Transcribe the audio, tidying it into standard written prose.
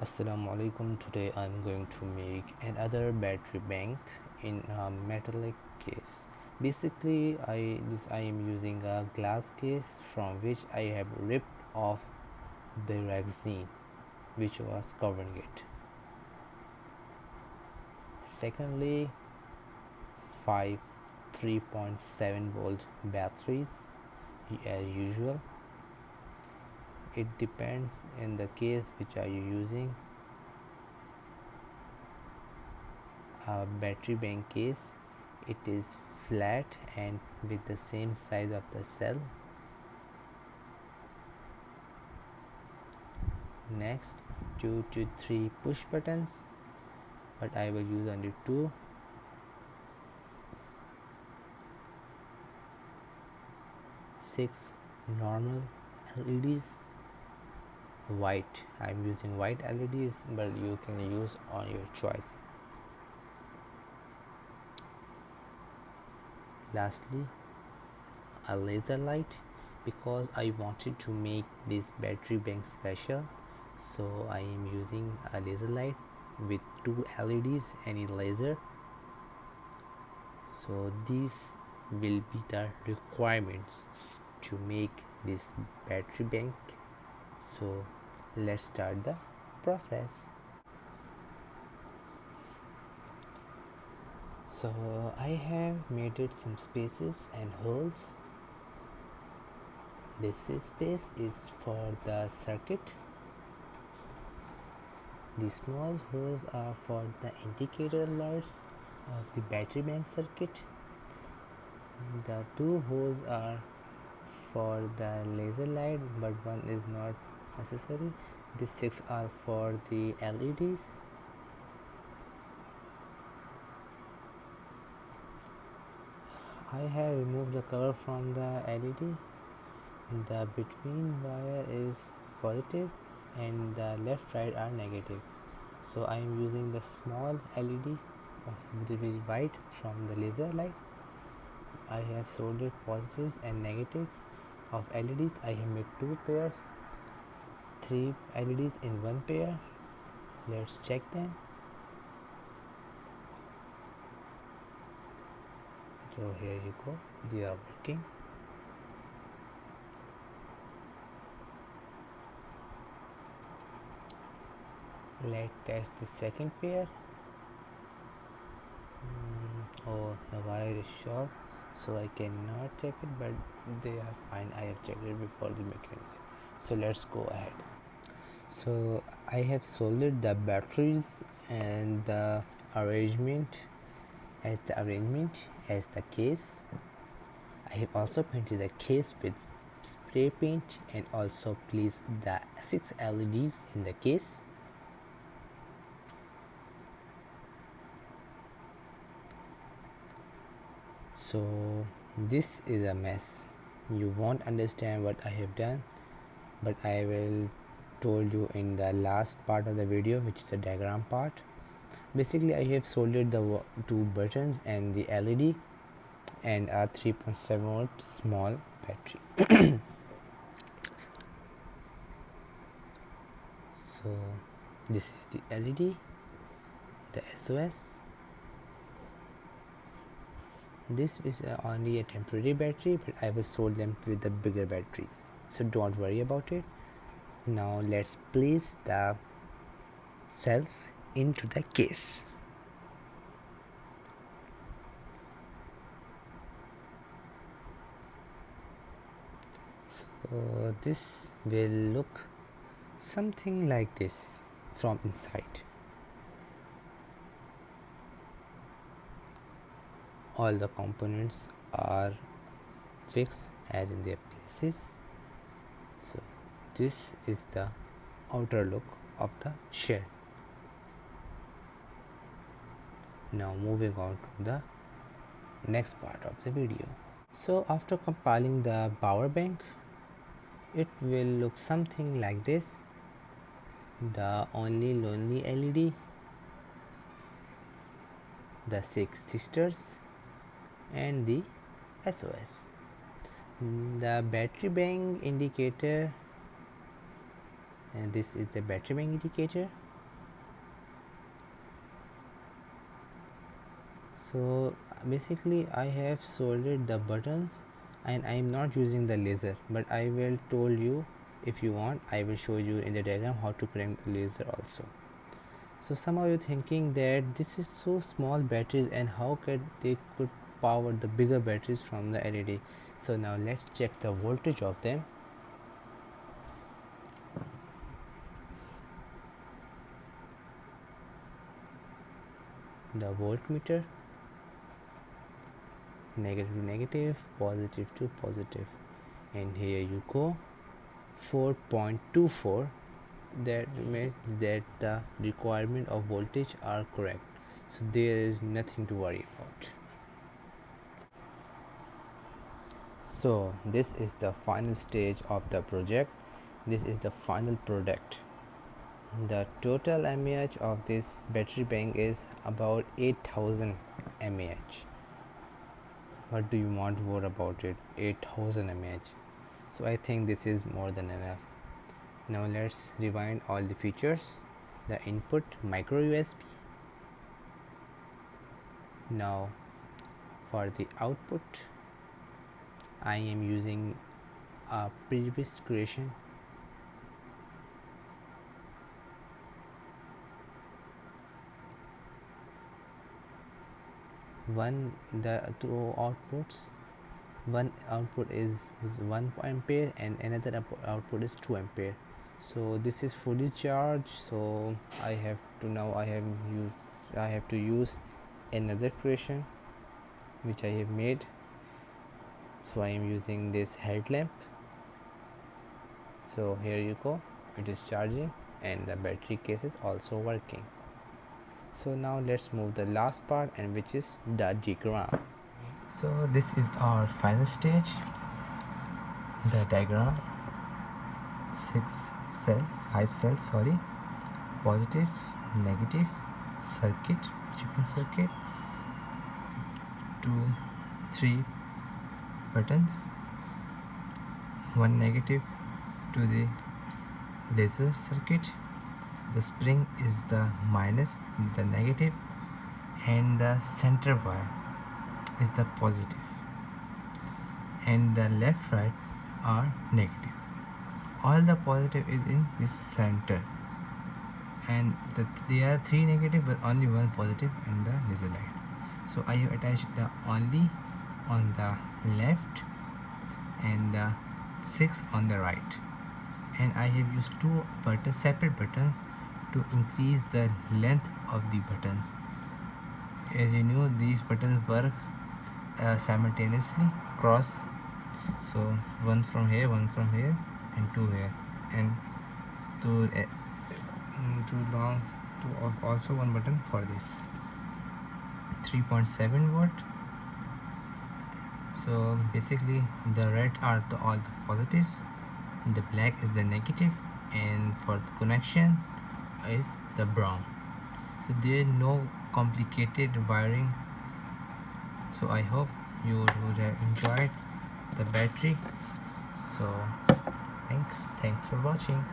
Assalamu alaikum. Today I'm going to make another battery bank in a metallic case. Basically I am using a glass case from which I have ripped off the resin which was covering it. Secondly, 5 3.7-volt batteries as usual. It depends in the case which are you using. A battery bank case, it is flat and with the same size of the cell. Next, 2 to 3 push buttons, but I will use only 2. Six normal LEDs, white. I'm using white LEDs, but you can use on your choice. Lastly, a laser light, because I wanted to make this battery bank special, so I am using a laser light with 2 LEDs and a laser. So these will be the requirements to make this battery bank. So let's start the process. So I have made it some spaces and holes. This space is for the circuit. The small holes are for the indicator lights of the battery bank circuit. The 2 holes are for the laser light, but one is not necessary. The 6 are for the LEDs. I have removed the cover from the LED. The between wire is positive and the left right are negative. So I am using the small LED of the white from the laser light. I have soldered positives and negatives of LEDs. I have made 2 pairs, 3 LEDs in 1 pair. Let's check them. So here you go, they are working. Let's test the second pair. Oh, the wire is short, so I cannot check it, but they are fine. I have checked it before the mechanism. So let's go ahead. So I have soldered the batteries and the arrangement as the case. I have also painted the case with spray paint and also placed the 6 LEDs in the case. So this is a mess. You won't understand what I have done, but I will told you in the last part of the video, which is the diagram part. Basically I have soldered the 2 buttons and the LED and a 3.7 volt small battery. So this is the LED, the SOS. This is only a temporary battery, but I will solder them with the bigger batteries, so don't worry about it. Now let's place the cells into the case. So this will look something like this from inside. All the components are fixed as in their places. So this is the outer look of the shell. Now moving on to the next part of the video. So after compiling the power bank, it will look something like this. The only lonely LED, the 6 sisters, and the SOS. The battery bank indicator, and this is the battery bank indicator. So basically I have soldered the buttons and I am not using the laser, but I will told you, if you want I will show you in the diagram how to connect the laser also. So some of you thinking that this is so small batteries and how could power the bigger batteries from the LED. So now let's check the voltage of them. The voltmeter, negative to negative, positive to positive, and here you go, 4.24. That means that the requirement of voltage are correct, so there is nothing to worry about. So this is the final stage of the project. This is the final product. The total mAh of this battery bank is about 8000 mAh. What do you want more about it? 8000 mAh. So I think this is more than enough. Now let's rewind all the features. The input, micro USB. Now for the output, I am using a previous creation. The two outputs, one output is 1 ampere and another output is 2 ampere. So this is fully charged, so I have to use another creation which I have made. So I am using this headlamp. So here you go, it is charging and the battery case is also working. So now let's move the last part, and which is the diagram. So this is our final stage, the diagram. 5 cells, sorry, positive, negative, circuit, chipping circuit, 3 buttons, 1 negative to the laser circuit. The spring is the minus, the negative, and the center wire is the positive, and the left right are negative. All the positive is in this center, and there are 3 negative but only 1 positive in the laser light. So I have attached the only on the left and the 6 on the right, and I have used 2 buttons, separate buttons, to increase the length of the buttons. As you know, these buttons work simultaneously cross, so one from here, one from here, and 2 here, and too long to also 1 button for this. 3.7 volt. So basically the red are all the positives, the black is the negative, and for the connection is the brown. So there is no complicated wiring. So I hope you would have enjoyed the battery. So thanks for watching.